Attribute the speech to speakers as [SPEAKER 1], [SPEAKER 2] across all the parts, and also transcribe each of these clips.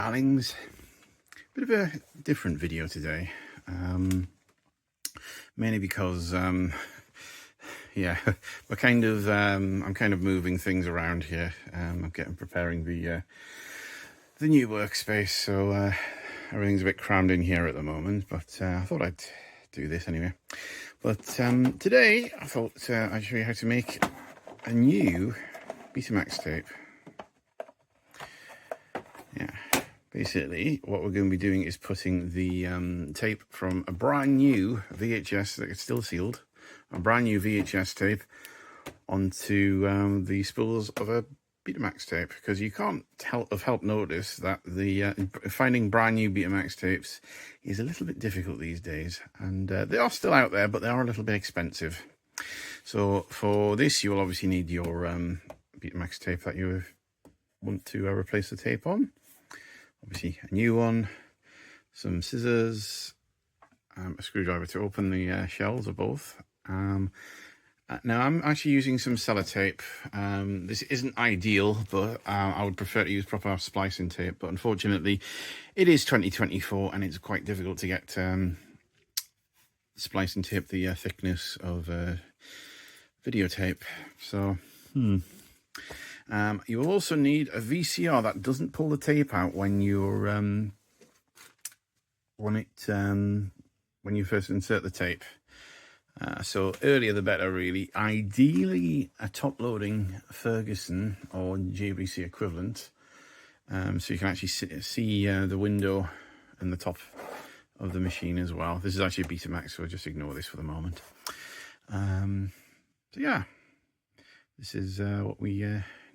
[SPEAKER 1] darlings. Bit of a different video today, mainly because yeah, I'm kind of moving things around here. I'm preparing the new workspace, so everything's a bit crammed in here at the moment, but I thought I'd do this anyway. But today I thought I'd show you how to make a new Betamax tape. Yeah, basically what we're going to be doing is putting the tape from a brand new VHS that is still sealed, a brand new VHS tape, onto the spools of a Betamax tape, because you can't help notice that the finding brand new Betamax tapes is a little bit difficult these days, and they are still out there, but they are a little bit expensive. So for this, you will obviously need your Betamax tape that you want to replace the tape on. Obviously a new one, some scissors, a screwdriver to open the shells of both. Now I'm actually using some sellotape. This isn't ideal, but I would prefer to use proper splicing tape, but unfortunately it is 2024 and it's quite difficult to get splicing tape the thickness of videotape. So you will also need a VCR that doesn't pull the tape out when you're when you first insert the tape. So earlier the better, really. Ideally a top-loading Ferguson or JVC equivalent, so you can actually see the window and the top of the machine as well. This is actually a Betamax, so just ignore this for the moment. So yeah, this is what we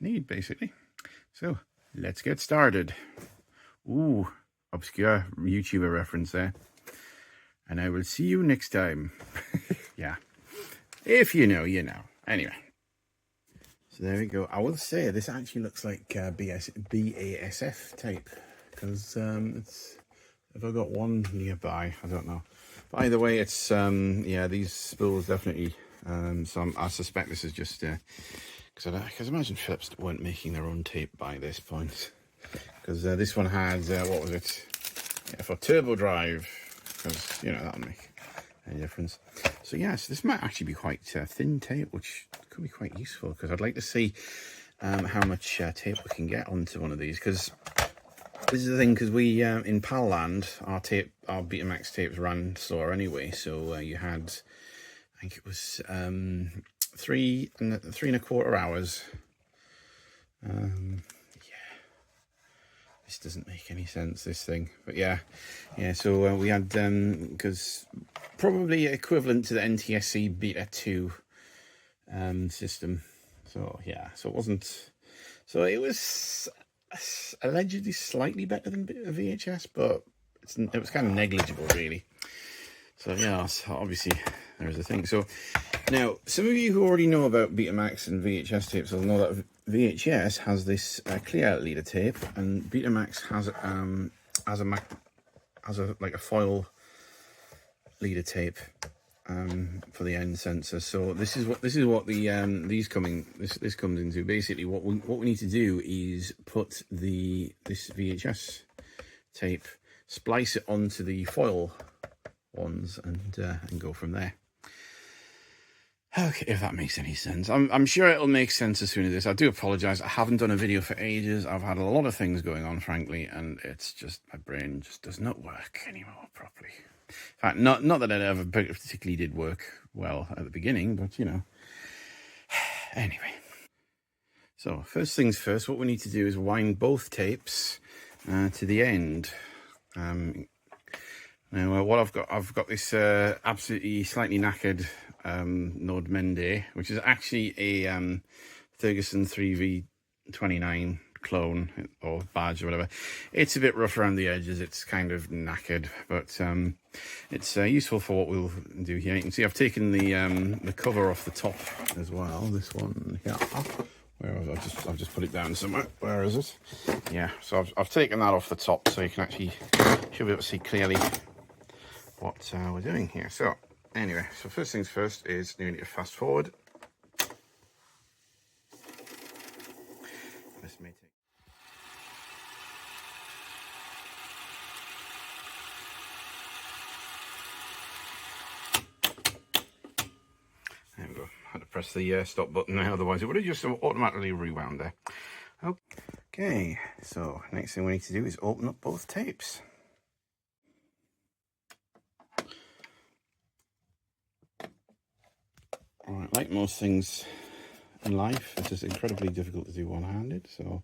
[SPEAKER 1] need basically. So let's get started. Ooh, obscure YouTuber reference there. And I will see you next time. Yeah, if you know, you know. Anyway, so there we go. I will say this actually looks like BASF tape, because it's, have I got one nearby? I don't know. But either way, it's yeah, these spools definitely. So I suspect this is just because imagine Philips weren't making their own tape by this point, because this one had what was it? Yeah, for turbo drive, because you know that'll make a difference. So yes, this might actually be quite thin tape, which could be quite useful, because I'd like to see how much tape we can get onto one of these, because this is the thing, because we in PAL land, our Betamax tapes ran slower anyway, so you had, I think it was 3.25 hours. This doesn't make any sense, this thing, but yeah, so we had, because probably equivalent to the NTSC Beta 2 system, so yeah, so it wasn't, so it was allegedly slightly better than VHS, but it was kind of negligible really. So yeah, so obviously there's a thing. So now, some of you who already know about Betamax and VHS tapes will know that VHS has this clear leader tape, and Betamax has a like a foil leader tape for the end sensor. So this is what the this comes into. Basically, what we need to do is put this VHS tape, splice it onto the foil ones, and go from there. Okay, if that makes any sense. I'm sure it'll make sense as soon as this. I do apologise, I haven't done a video for ages. I've had a lot of things going on, frankly, and it's just, my brain just does not work anymore properly. In fact, not that it ever particularly did work well at the beginning, but you know. Anyway. So, first things first, what we need to do is wind both tapes to the end. Now, what I've got this absolutely slightly knackered Node Mende, which is actually a Ferguson 3V29 clone or badge or whatever. It's a bit rough around the edges, it's kind of knackered, but it's useful for what we'll do here. You can see I've taken the cover off the top as well, this one here. Where was I? I've just put it down somewhere. Where is it? Yeah, so I've taken that off the top, so you can actually, should be able to see clearly what we're doing here. So anyway, so first things first is you need to fast forward. This may take. had to press the stop button there, otherwise it would have just automatically rewound there. Okay, so next thing we need to do is open up both tapes. Alright, like most things in life, this is incredibly difficult to do one-handed, so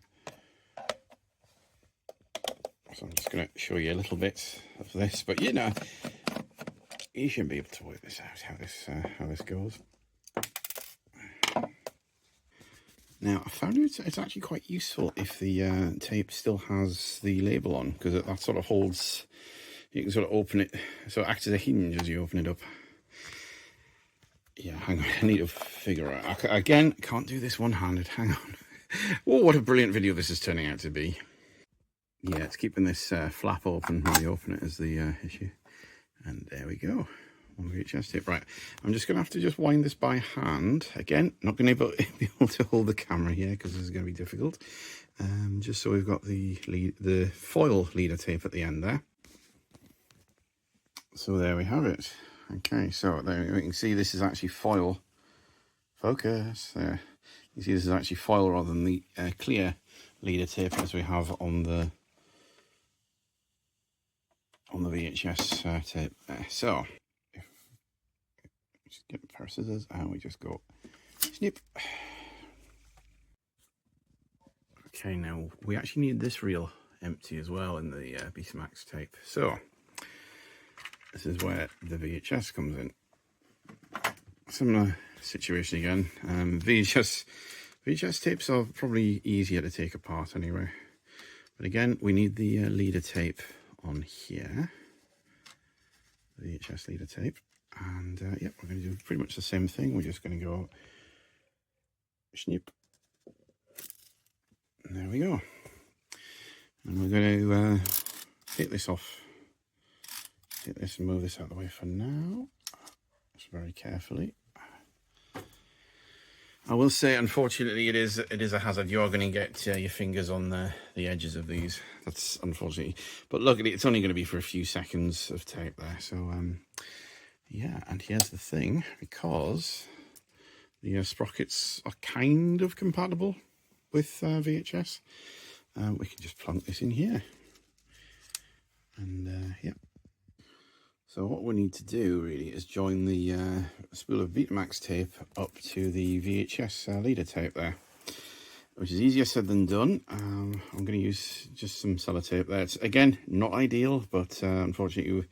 [SPEAKER 1] I'm just going to show you a little bit of this, but you know, you should be able to work this out, how this goes. Now, I found it's actually quite useful if the tape still has the label on, because that sort of holds, you can sort of open it, so it acts as a hinge as you open it up. Yeah, hang on, I need to figure out. Again, can't do this one-handed, hang on. Oh, what a brilliant video this is turning out to be. Yeah, it's keeping this flap open when you open it is the issue. And there we go, one VHS tape. Right, I'm just going to have to just wind this by hand. Again, not going to be able to hold the camera here because this is going to be difficult. Just so we've got the foil leader tape at the end there. So there we have it. Okay, so there you can see this is actually foil. Focus there. You see this is actually foil rather than the clear leader tape as we have on the VHS tape there. So if just get a pair of scissors and we just go snip. Okay, now we actually need this reel empty as well in the Betamax tape. So this is where the VHS comes in. Similar situation again. VHS tapes are probably easier to take apart anyway. But again, we need the leader tape on here. VHS leader tape. And yeah, we're going to do pretty much the same thing. We're just going to go snip. And there we go. And we're going to take this off. Take this and move this out of the way for now. Just very carefully. I will say, unfortunately, it is a hazard. You are going to get your fingers on the edges of these. That's unfortunately. But luckily, it's only going to be for a few seconds of tape there. So, yeah. And here's the thing, because the sprockets are kind of compatible with VHS, we can just plunk this in here. And, yeah. So what we need to do really is join the spool of Betamax tape up to the VHS leader tape there, which is easier said than done. I'm going to use just some sellotape there. It's, again, not ideal, but unfortunately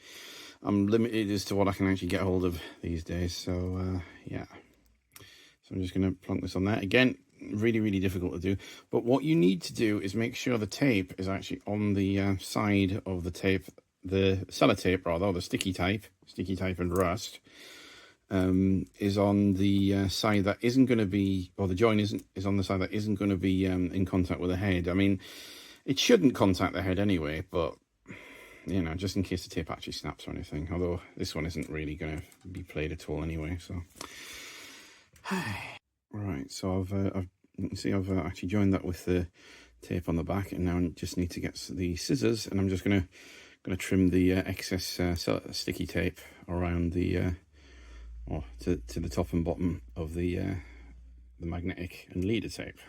[SPEAKER 1] I'm limited as to what I can actually get hold of these days. So yeah, so I'm just going to plunk this on there. Again, really, really difficult to do. But what you need to do is make sure the tape is actually on the side of the tape, the sellotape rather, or the sticky tape and rust, is on the side that isn't going to be, or the join is on the side that isn't going to be in contact with the head. I mean, it shouldn't contact the head anyway, but you know, just in case the tape actually snaps or anything. Although this one isn't really going to be played at all anyway. So, right. So you can see I've actually joined that with the tape on the back, and now I just need to get the scissors, and I'm just going to trim the excess sticky tape around the to the top and bottom of the magnetic and leader tape.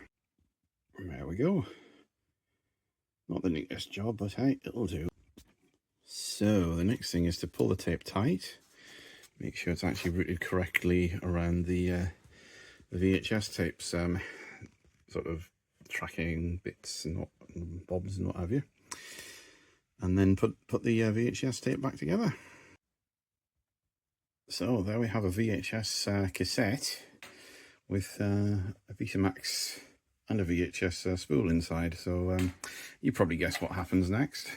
[SPEAKER 1] There we go. Not the neatest job, but hey, it'll do. So the next thing is to pull the tape tight, make sure it's actually routed correctly around the VHS tapes, sort of tracking bits and bobs and what have you. And then put the VHS tape back together. So there we have a VHS cassette with a Betamax and a VHS spool inside. So you probably guess what happens next.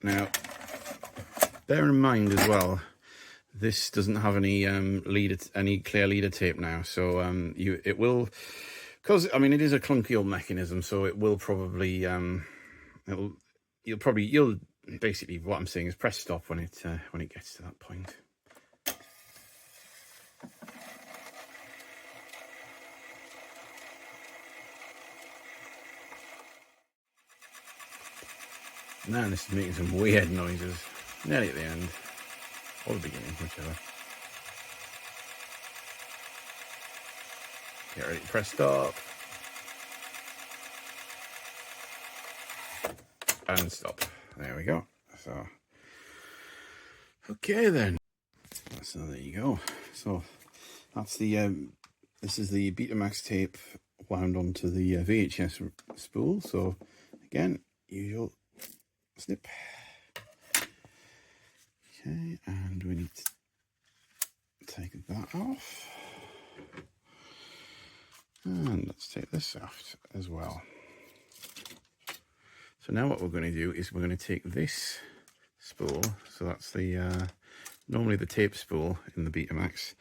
[SPEAKER 1] Now, bear in mind as well, this doesn't have any clear leader tape now. So it will, because I mean it is a clunky old mechanism, so it will probably you'll basically, what I'm saying is press stop when it gets to that point. Now this is making some weird noises, nearly at the end, or the beginning, whichever. Okay, ready, press stop. And stop. There we go. So, okay then. So there you go. So that's the this is the Betamax tape wound onto the VHS spool. So again, usual snip. Okay, and we need to take that off. And let's take this off as well. So now what we're going to do is we're going to take this spool, so that's the normally the tape spool in the Betamax,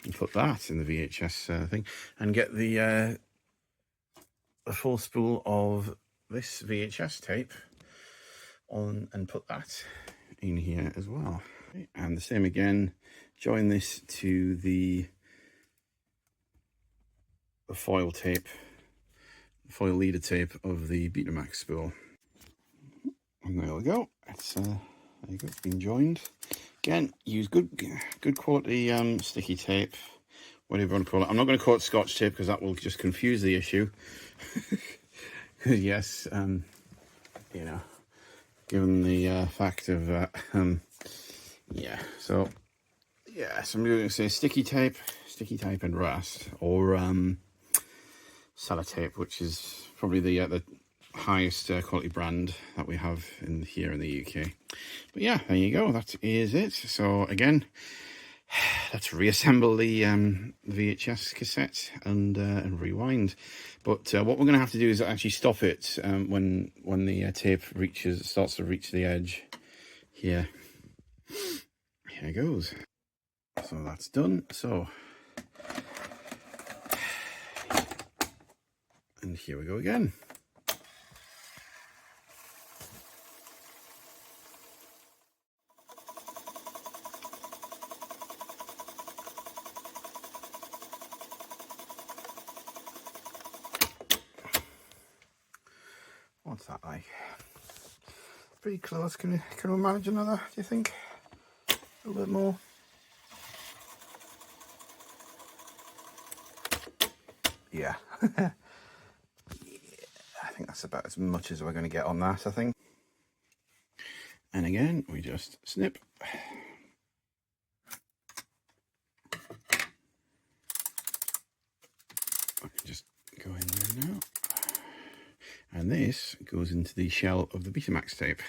[SPEAKER 1] and put that in the VHS thing, and get the full spool of this VHS tape on, and put that in here as well. And the same again, join this to the foil tape, foil leader tape of the Betamax spool. And there we go. It's there you go. It's been joined. Again, use good quality sticky tape, whatever you want to call it. I'm not going to call it Scotch tape because that will just confuse the issue. Yes, you know, given the fact of yeah. So yeah, so I'm going to say sticky tape and rust, or sellotape, which is probably the highest quality brand that we have here in the UK. But yeah, there you go, that is it. So again, let's reassemble the VHS cassette and rewind. But what we're going to have to do is actually stop it when the tape starts to reach the edge here. Here it goes. So that's done. So, and here we go again. What's that like? Pretty close. Can we manage another, do you think? A little bit more? Yeah. Yeah, I think that's about as much as we're going to get on that, I think. And again, we just snip. I can just go in there now. And this goes into the shell of the Betamax tape.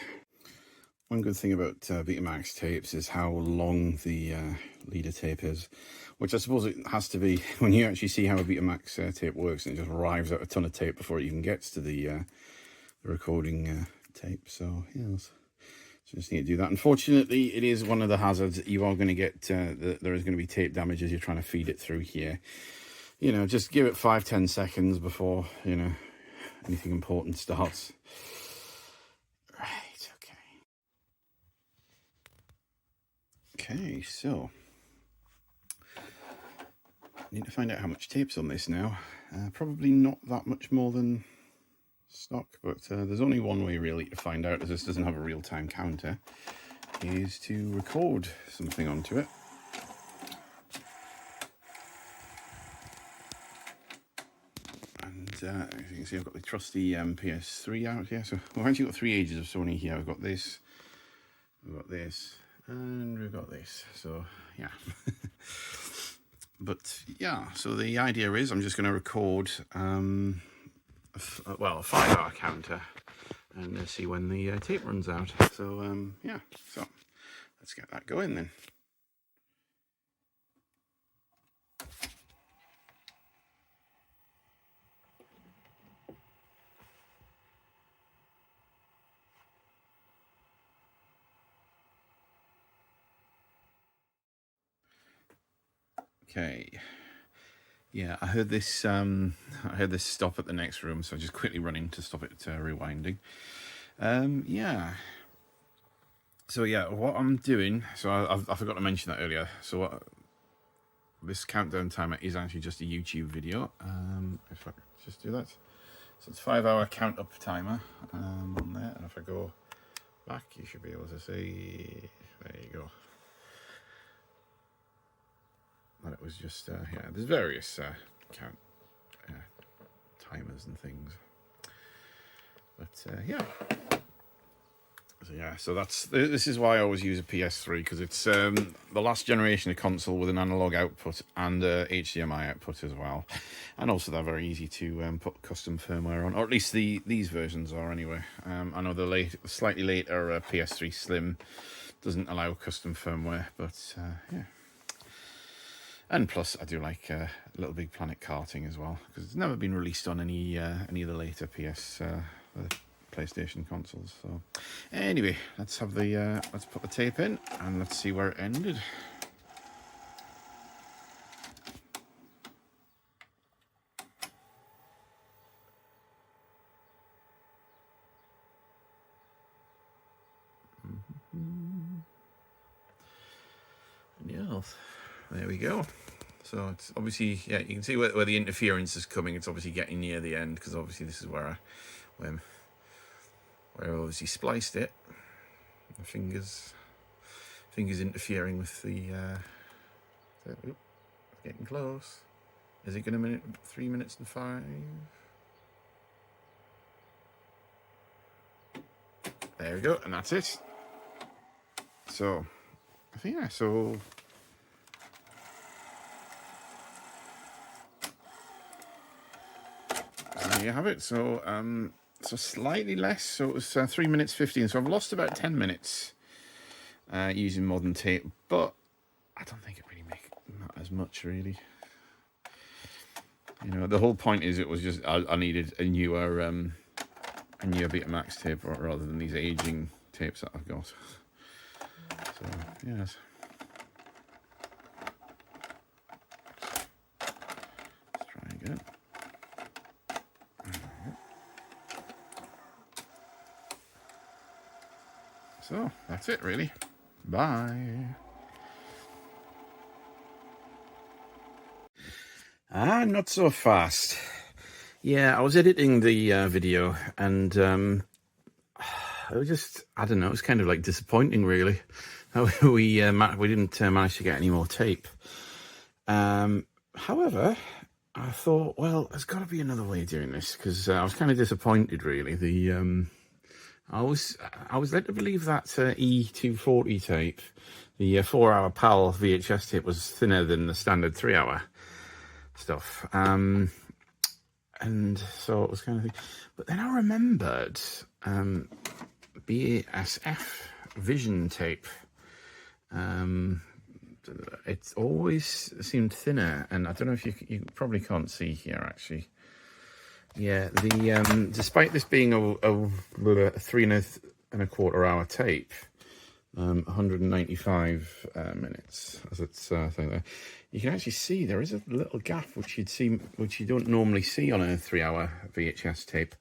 [SPEAKER 1] One good thing about Betamax tapes is how long the leader tape is, which I suppose it has to be when you actually see how a Betamax tape works, and it just arrives out a ton of tape before it even gets to the recording tape. So yeah, so just need to do that. Unfortunately, it is one of the hazards that you are going to get. There is going to be tape damage as you're trying to feed it through here. You know, just give it 5-10 seconds before, you know, anything important starts. Right, okay, so I need to find out how much tape's on this now. Probably not that much more than stock, but there's only one way really to find out, as this doesn't have a real-time counter, is to record something onto it. And as you can see, I've got the trusty PS3 out here. So we've actually got 3 ages of Sony here. We've got this, we've got this, and we've got this. So yeah. But yeah, so the idea is I'm just going to record a 5-hour counter and see when the tape runs out. So yeah, so let's get that going then. Okay. Yeah, I heard this stop at the next room, so I just quickly running to stop it rewinding. Yeah. So yeah, what I'm doing, so I forgot to mention that earlier. So this countdown timer is actually just a YouTube video. If I just do that, so it's 5-hour count up timer on there, and if I go back, you should be able to see. There you go. That it was just yeah. There's various count timers and things. But yeah. So yeah, so this is why I always use a PS3, because it's the last generation of console with an analog output and HDMI output as well, and also they're very easy to put custom firmware on, or at least these versions are anyway. I know the slightly later PS3 Slim doesn't allow custom firmware, but yeah. And plus, I do like Little Big Planet karting as well, because it's never been released on any of the later PlayStation consoles. So anyway, let's put the tape in and let's see where it ended. Yeah, there we go. So it's obviously, yeah, you can see where the interference is coming. It's obviously getting near the end, because obviously this is where I obviously spliced it. The fingers interfering with the. Oop, getting close. Is it going to 3 minutes and 5? There we go, and that's it. So, I think, yeah, so. There you have it. So, so slightly less. So it was 3 minutes 15. So I've lost about 10 minutes using modern tape, but I don't think it really makes not as much, really. You know, the whole point is it was just I needed a newer Betamax tape rather than these aging tapes that I've got. So yes. Let's try again. So that's it, really. Bye. Not so fast. Yeah, I was editing the video, and it was just, I don't know, it was kind of like disappointing, really. We didn't manage to get any more tape. However, I thought, well, there's got to be another way of doing this, because I was kind of disappointed, really. I was led to believe that E240 tape, the 4-hour PAL VHS tape, was thinner than the standard 3-hour stuff. And so it was kind of, but then I remembered BASF Vision tape. It always seemed thinner, and I don't know if you probably can't see here, actually. Yeah, despite this being a 3.25 hour tape, 195 minutes, as it's thing there, you can actually see there is a little gap which you don't normally see on a 3-hour VHS tape.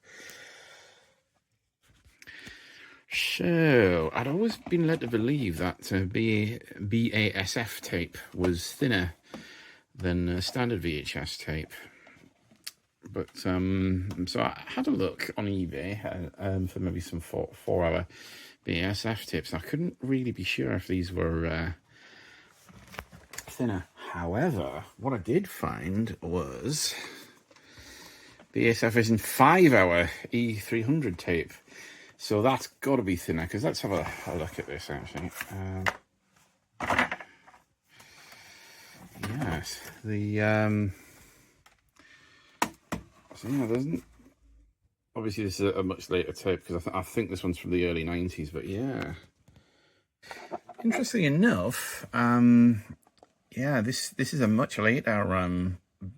[SPEAKER 1] So I'd always been led to believe that BASF tape was thinner than a standard VHS tape. But so I had a look on eBay for maybe some 4-hour BASF tapes. I couldn't really be sure if these were thinner. However, what I did find was BASF Vision 5-hour E300 tape. So that's got to be thinner, because let's have a look at this, actually. Yes, so yeah, doesn't. Obviously, this is a much later tape, because I think this one's from the early 90s. But yeah, interestingly enough, yeah, this is a much later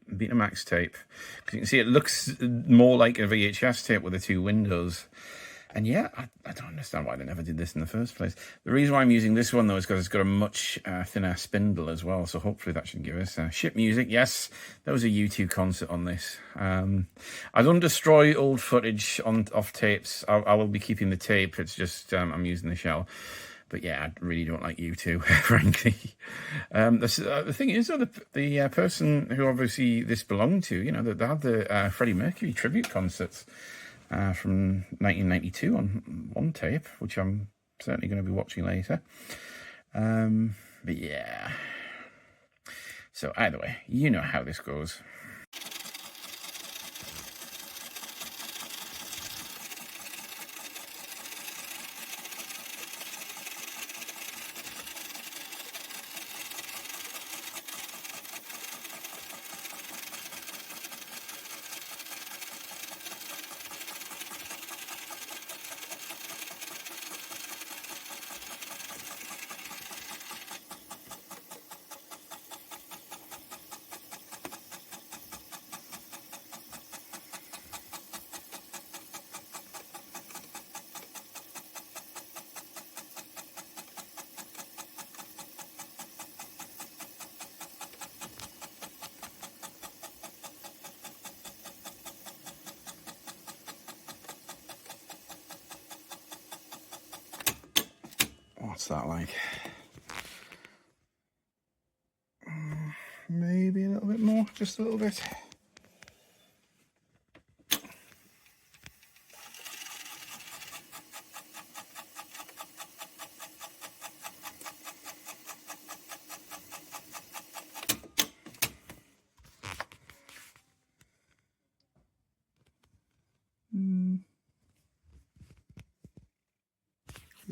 [SPEAKER 1] Betamax tape, because you can see it looks more like a VHS tape with the 2 windows. And yeah, I don't understand why they never did this in the first place. The reason why I'm using this one, though, is because it's got a much thinner spindle as well. So hopefully that should give us ship music. Yes, there was a U2 concert on this. I don't destroy old footage off tapes. I will be keeping the tape. It's just I'm using the shell. But yeah, I really don't like U2, frankly. The thing is, though, the person who obviously this belonged to, you know, they had the Freddie Mercury tribute concerts from 1992 on one tape, which I'm certainly going to be watching later. But yeah. So either way, you know how this goes. that like? Maybe a little bit more, just a little bit.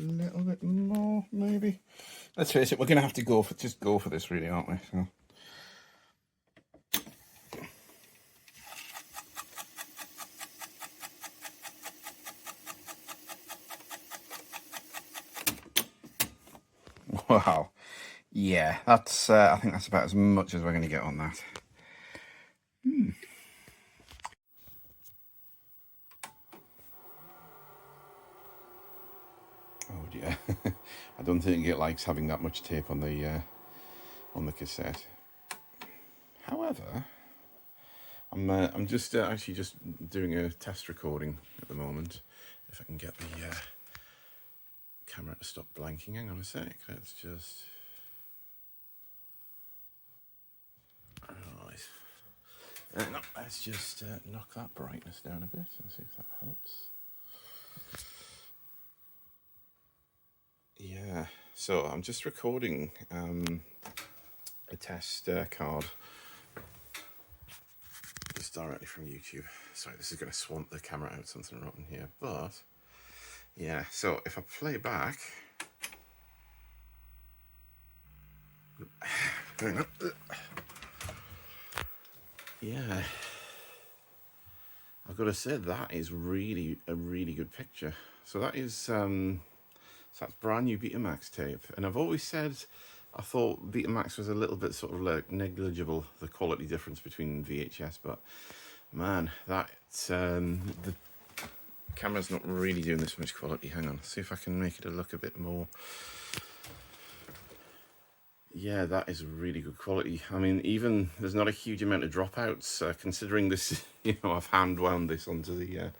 [SPEAKER 1] A little bit more, maybe. Let's face it, we're going to have to go for this, really, aren't we? So. Wow. Yeah, that's. I think that's about as much as we're going to get on that. Oh dear. I don't think it likes having that much tape on the cassette. However, I'm just actually just doing a test recording at the moment. If I can get the camera to stop blanking. Hang on a sec. Let's just. Right. No, let's just knock that brightness down a bit and see if that helps. Yeah, so I'm just recording a test card just directly from YouTube. Sorry, this is going to swamp the camera out, something rotten here, but yeah, so if I play back, yeah, I've got to say that is really a really good picture. So that is so that's brand new Betamax tape, and I've always said I thought Betamax was a little bit sort of like negligible, the quality difference between VHS, but man, that the camera's not really doing this much quality. Hang on, see if I can make it look a bit more. Yeah, that is really good quality. I mean, even there's not a huge amount of dropouts, considering this. You know, I've hand wound this onto the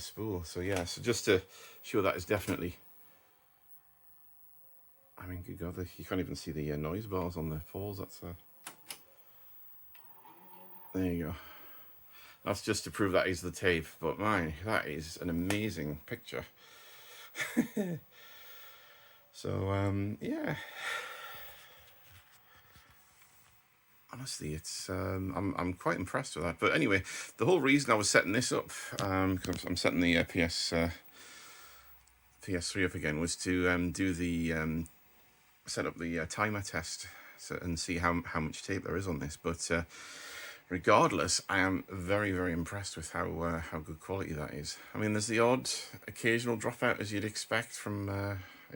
[SPEAKER 1] spool. So yeah, so just to show that is definitely. I mean, good God, you can't even see the noise bars on the poles. That's there you go. That's just to prove that is the tape. But man, that is an amazing picture. So yeah. Honestly, it's I'm quite impressed with that. But anyway, the whole reason I was setting this up, because I'm setting the PS3 up again, was to do the set up the timer test and see how much tape there is on this. But regardless, I am very, very impressed with how good quality that is. I mean, there's the odd occasional dropout, as you'd expect from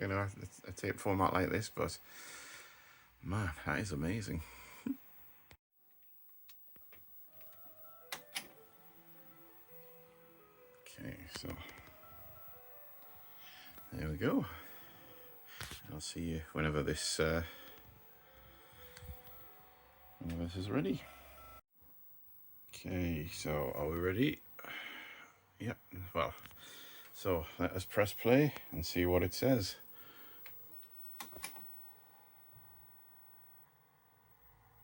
[SPEAKER 1] you know, a tape format like this, but man, that is amazing. Okay, so there we go. I'll see you whenever this is ready. Okay, so are we ready? Yep. Well, so let us press play and see what it says.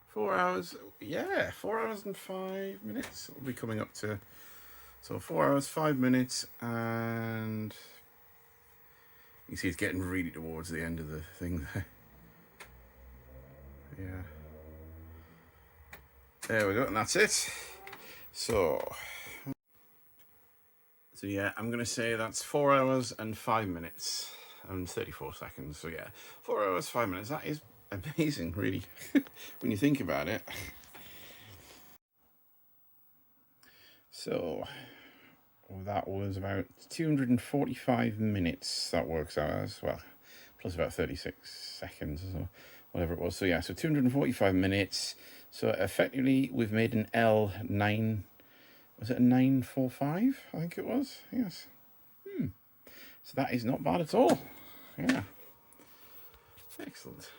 [SPEAKER 1] Four hours, yeah, 4 hours and 5 minutes. It'll be coming up to, so 4 hours, 5 minutes, and you can see it's getting really towards the end of the thing there. Yeah. There we go, and that's it. So yeah, I'm gonna say that's 4 hours and 5 minutes and 34 seconds. So yeah, 4 hours, 5 minutes. That is amazing, really, when you think about it. So that was about 245 minutes. That works out as, well, plus about 36 seconds or so, whatever it was. So yeah, so 245 minutes. So effectively, we've made an L9. Was it a 945? I think it was. Yes. So that is not bad at all. Yeah. Excellent.